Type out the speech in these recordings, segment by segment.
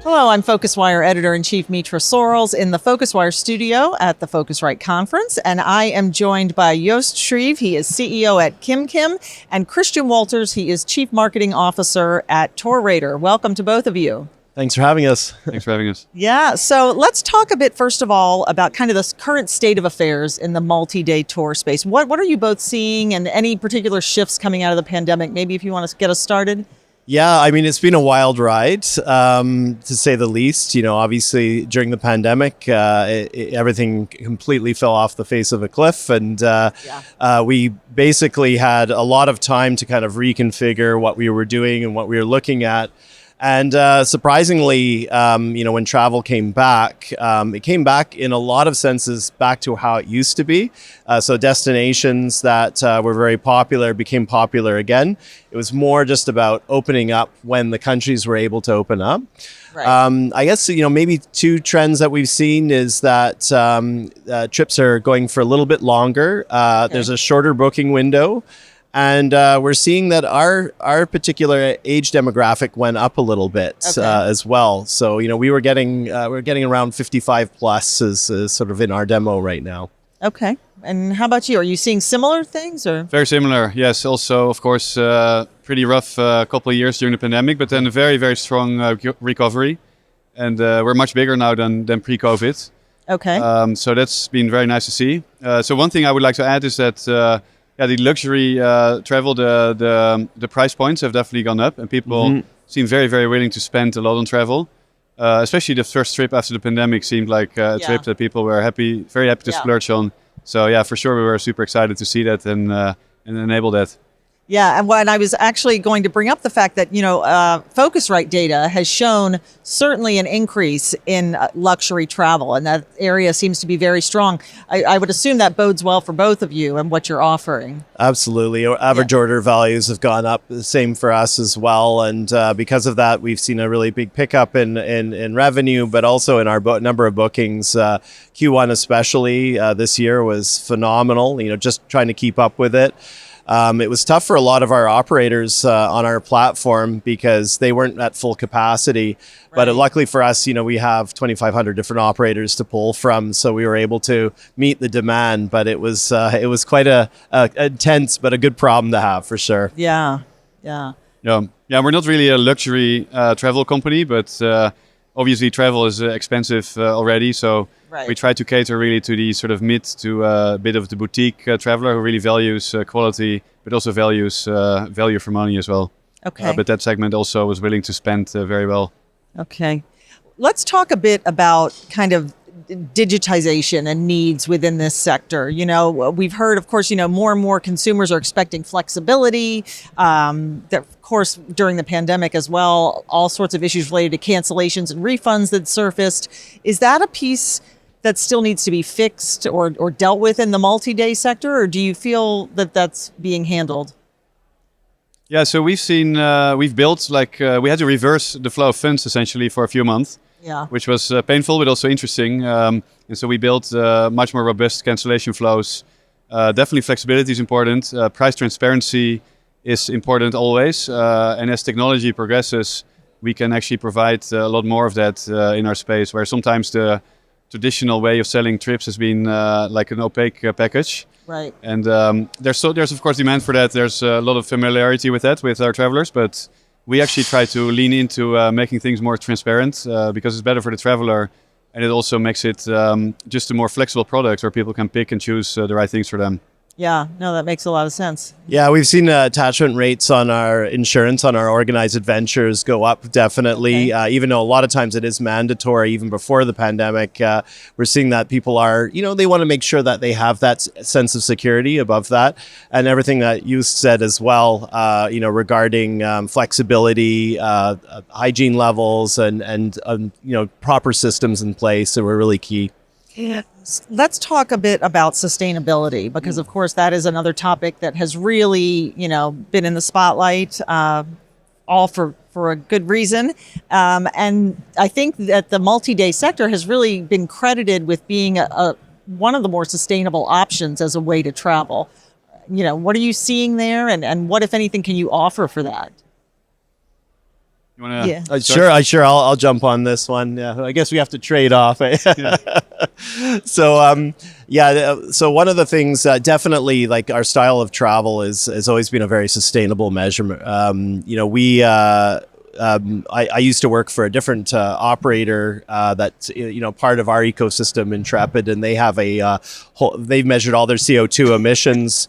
Hello, I'm PhocusWire Editor-in-Chief Mitra Sorrells in the PhocusWire studio at the Phocuswright Conference, and I am joined by Joost Schreve. He is CEO at Kimkim, and Christian Wolters. He is Chief Marketing Officer at TourRadar. Welcome to both of you. Thanks for having us. Thanks for having us. Yeah, so let's talk a bit, first of all, about kind of the current state of affairs in the multi-day tour space. What are you both seeing, and any particular shifts coming out of the pandemic? Maybe if you want to get us started. Yeah, I mean, it's been a wild ride, to say the least. You know, obviously during the pandemic, everything completely fell off the face of a cliff, and we basically had a lot of time to kind of reconfigure what we were doing and what we were looking at. And surprisingly, when travel came back, it came back in a lot of senses back to how it used to be. So destinations that were very popular became popular again. It was more just about opening up when the countries were able to open up. Right. I guess, maybe two trends that we've seen is that trips are going for a little bit longer. Okay. There's a shorter booking window. And we're seeing that our particular age demographic went up a little bit as well. So we're getting around 55 plus is sort of in our demo right now. Okay. And how about you? Are you seeing similar things or? Very similar. Yes. Also, of course, pretty rough couple of years during the pandemic, but then a very, very strong recovery, and we're much bigger now than pre-COVID. Okay. So that's been very nice to see. So one thing I would like to add is that. The luxury travel, the price points have definitely gone up, and people seem very, very willing to spend a lot on travel. Especially the first trip after the pandemic seemed like a trip that people were very happy to splurge on. So yeah, for sure, we were super excited to see that and enable that. Yeah, and I was actually going to bring up the fact that, Phocuswright data has shown certainly an increase in luxury travel, and that area seems to be very strong. I would assume that bodes well for both of you and what you're offering. Absolutely. Average order values have gone up, the same for us as well. And because of that, we've seen a really big pickup in revenue, but also in our number of bookings. Q1 especially this year was phenomenal, just trying to keep up with it. It was tough for a lot of our operators on our platform because they weren't at full capacity. Right. But luckily for us, we have 2,500 different operators to pull from, so we were able to meet the demand. But it was quite a intense but a good problem to have for sure. Yeah. We're not really a luxury travel company, but obviously travel is expensive already. So. Right. We try to cater really to the sort of mid to a bit of the boutique traveler who really values quality, but also values value for money as well. Okay. But that segment also was willing to spend very well. Okay. Let's talk a bit about kind of digitization and needs within this sector. We've heard, of course, more and more consumers are expecting flexibility. Of course, during the pandemic as well, all sorts of issues related to cancellations and refunds that surfaced. Is that a piece that still needs to be fixed or dealt with in the multi-day sector, or do you feel that that's being handled? Yeah, so we've built we had to reverse the flow of funds essentially for a few months, which was painful but also interesting. And so we built much more robust cancellation flows. Definitely flexibility is important. Price transparency is important always. And as technology progresses, we can actually provide a lot more of that in our space, where sometimes the traditional way of selling trips has been like an opaque package. Right. And there's of course demand for that. There's a lot of familiarity with that with our travelers, but we actually try to lean into making things more transparent because it's better for the traveler, and it also makes it just a more flexible product where people can pick and choose the right things for them. Yeah, no, that makes a lot of sense. Yeah, we've seen attachment rates on our insurance, on our organized adventures go up definitely, even though a lot of times it is mandatory even before the pandemic. We're seeing that people are, they want to make sure that they have that sense of security above that. And everything that you said as well, regarding flexibility, hygiene levels and proper systems in place that were really key. Yeah. Let's talk a bit about sustainability, because of course that is another topic that has really, been in the spotlight, all for a good reason. And I think that the multi-day sector has really been credited with being one of the more sustainable options as a way to travel. What are you seeing there, and what, if anything, can you offer for that? You You wanna Sure. I'll jump on this one. Yeah, I guess we have to trade off. Yeah. So one of the things, definitely, like our style of travel has always been a very sustainable measurement. I used to work for a different operator that's part of our ecosystem, Intrepid, and they have they've measured all their CO2 emissions.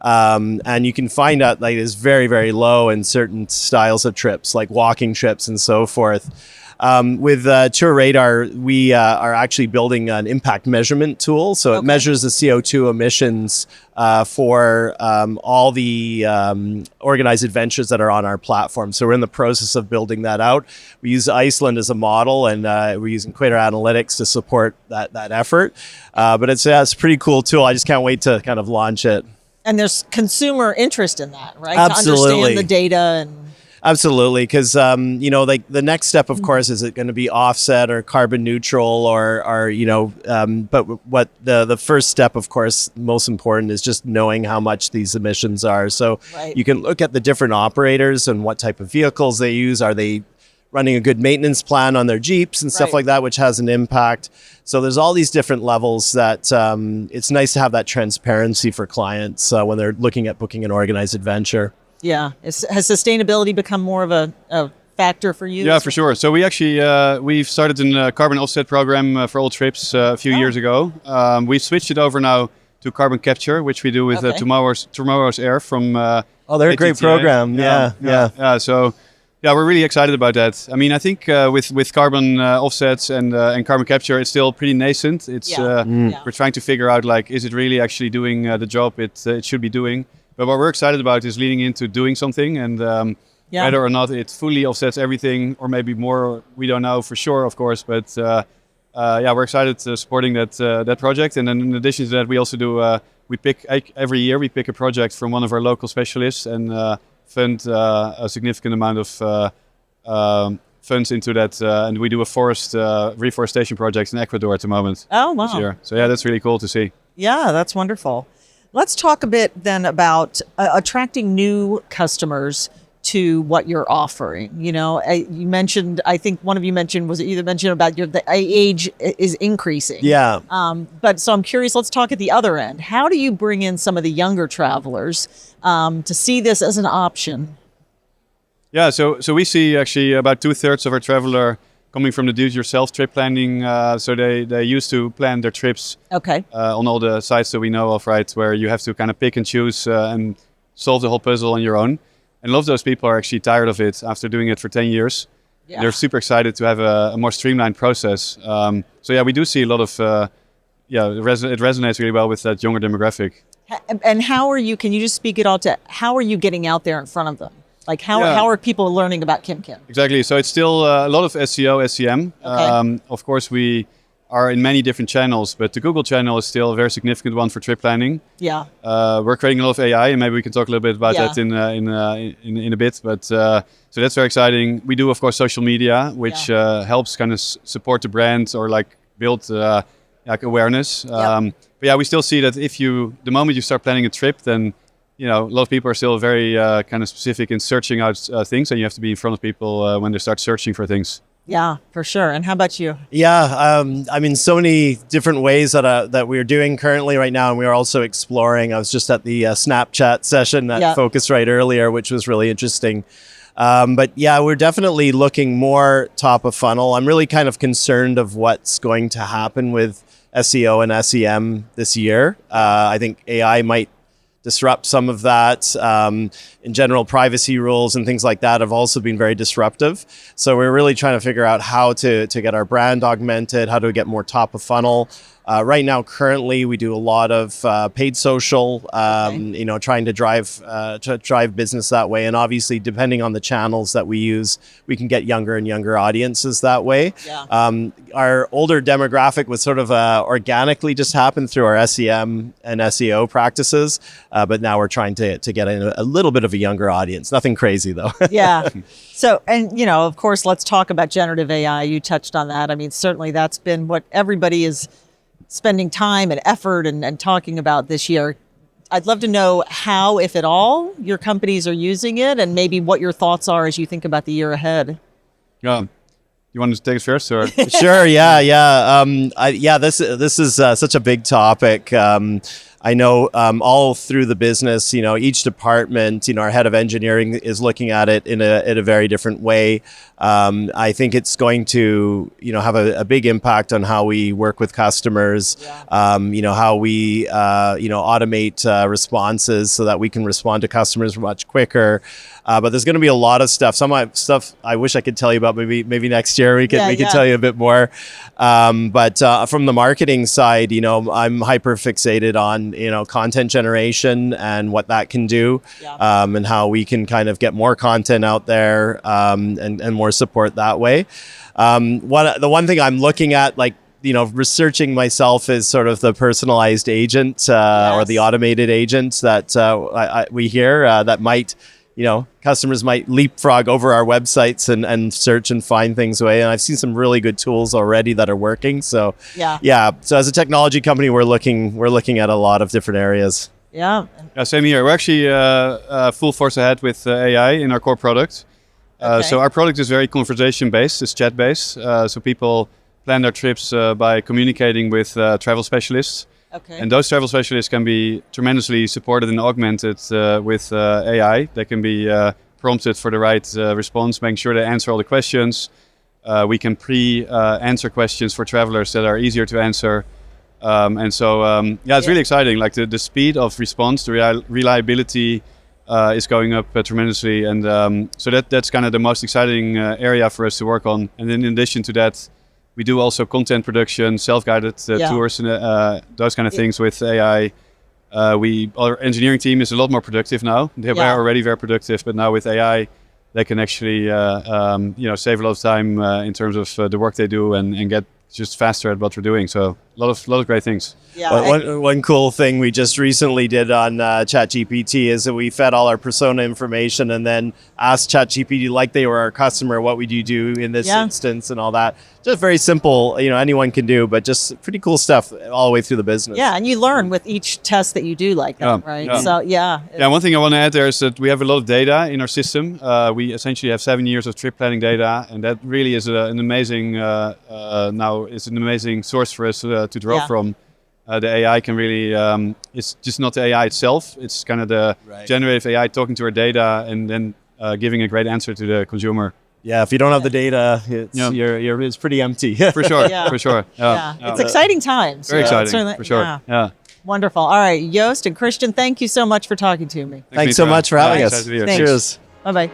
And you can find out like it's very, very low in certain styles of trips, like walking trips and so forth. With TourRadar, we are actually building an impact measurement tool. So it measures the CO2 emissions for all the organized adventures that are on our platform. So we're in the process of building that out. We use Iceland as a model, and we're using Equator Analytics to support that effort. But it's a pretty cool tool. I just can't wait to kind of launch it. And there's consumer interest in that, right? Absolutely. To understand the data and... Absolutely, because like the next step, of course, is it going to be offset or carbon neutral, or but what the first step, of course, most important is just knowing how much these emissions are. So you can look at the different operators and what type of vehicles they use. Are they running a good maintenance plan on their Jeeps and stuff like that, which has an impact. So there's all these different levels that it's nice to have that transparency for clients when they're looking at booking an organized adventure. Yeah. Has sustainability become more of a factor for you? Yeah, for sure. So we actually, we've started a carbon offset program for all trips a few years ago. We've switched it over now to carbon capture, which we do with Tomorrow's Air from they're a great program. Yeah. So we're really excited about that. I mean, I think with carbon offsets and carbon capture, it's still pretty nascent. It's we're trying to figure out, like, is it really actually doing the job it should be doing? But what we're excited about is leaning into doing something, and whether or not it fully offsets everything, or maybe more, we don't know for sure, of course. But we're excited supporting that project. And then in addition to that, we also do every year we pick a project from one of our local specialists and fund a significant amount of funds into that. And we do a forest reforestation project in Ecuador at the moment. Oh, wow. This year. So that's really cool to see. Yeah, that's wonderful. Let's talk a bit then about attracting new customers to what you're offering. You mentioned, I think one of you mentioned, was it either mentioned about the age is increasing. Yeah. But so I'm curious, let's talk at the other end. How do you bring in some of the younger travelers to see this as an option? Yeah, so we see actually about 2/3 of our traveler coming from the do-it-yourself trip planning. So they used to plan their trips on all the sites that we know of, right, where you have to kind of pick and choose and solve the whole puzzle on your own. And a lot of those people are actually tired of it after doing it for 10 years. Yeah. They're super excited to have a more streamlined process. We do see a lot of, it resonates really well with that younger demographic. And can you just speak it all to, how are you getting out there in front of them? Like how are people learning about Kimkim? Exactly. So it's still a lot of SEO, SEM. Of course, we are in many different channels, but the Google channel is still a very significant one for trip planning. Yeah. We're creating a lot of AI, and maybe we can talk a little bit about that in a bit. But so that's very exciting. We do, of course, social media, which helps kind of support the brand or like build awareness. But we still see that the moment you start planning a trip, then a lot of people are still very kind of specific in searching out things, and you have to be in front of people when they start searching for things. Yeah, for sure. And how about you? Yeah, I mean, so many different ways that we're doing currently right now, and we are also exploring. I was just at the Snapchat session at Phocuswright earlier, which was really interesting. But we're definitely looking more top of funnel. I'm really kind of concerned of what's going to happen with SEO and SEM this year. I think AI might disrupt some of that. In general, privacy rules and things like that have also been very disruptive. So we're really trying to figure out how to get our brand augmented, how to get more top of funnel. Right now, currently, we do a lot of paid social, trying to drive business that way. And obviously, depending on the channels that we use, we can get younger and younger audiences that way. Yeah. Our older demographic was sort of organically just happened through our SEM and SEO practices. But now we're trying to get a little bit of a younger audience. Nothing crazy, though. Yeah. So, and, of course, let's talk about generative AI. You touched on that. I mean, certainly that's been what everybody is spending time and effort and talking about this year. I'd love to know how, if at all, your companies are using it, and maybe what your thoughts are as you think about the year ahead. Yeah. You want to take it first, or? Sure. Yeah. This is such a big topic. I know all through the business, each department, our head of engineering is looking at it in a very different way. I think it's going to, have a big impact on how we work with customers. How we, automate responses so that we can respond to customers much quicker. But there's going to be a lot of stuff. Some stuff I wish I could tell you about. Maybe next year we can tell you a bit more. But from the marketing side, I'm hyper fixated on content generation and what that can do, and how we can kind of get more content out there, and more support that way. The one thing I'm looking at, researching myself is sort of the personalized agent, or the automated agent that we hear that might. Customers might leapfrog over our websites and search and find things away. And I've seen some really good tools already that are working. So So as a technology company, we're looking at a lot of different areas. Yeah. Same here. We're actually full force ahead with AI in our core product. So our product is very conversation based. It's chat based. So people plan their trips by communicating with travel specialists. Okay. And those travel specialists can be tremendously supported and augmented with AI. They can be prompted for the right response, making sure they answer all the questions. We can answer questions for travelers that are easier to answer. It's really exciting. Like the speed of response, the reliability is going up tremendously. And so that's kind of the most exciting area for us to work on. And then in addition to that, we do also content production, self-guided tours, and those kind of things with AI. Our engineering team is a lot more productive now. They were already very productive, but now with AI, they can actually save a lot of time in terms of the work they do and get just faster at what they're doing. So a lot of great things. Yeah. One cool thing we just recently did on ChatGPT is that we fed all our persona information and then asked ChatGPT, like they were our customer, what would you do in this instance and all that. Just very simple, anyone can do, but just pretty cool stuff all the way through the business. Yeah, and you learn with each test that you do like that, right? Yeah. So, one thing I want to add there is that we have a lot of data in our system. We essentially have 7 years of trip planning data, and that really is an amazing, source for us to draw from. The AI can really, it's just not the AI itself, it's kind of the generative AI talking to our data and then giving a great answer to the consumer. Yeah, if you don't have the data, it's pretty empty. For sure, for sure. It's exciting times. Very exciting, for sure. Yeah. Wonderful. All right, Joost and Christian, thank you so much for talking to me. Thanks so much for having us. Cheers. Bye-bye.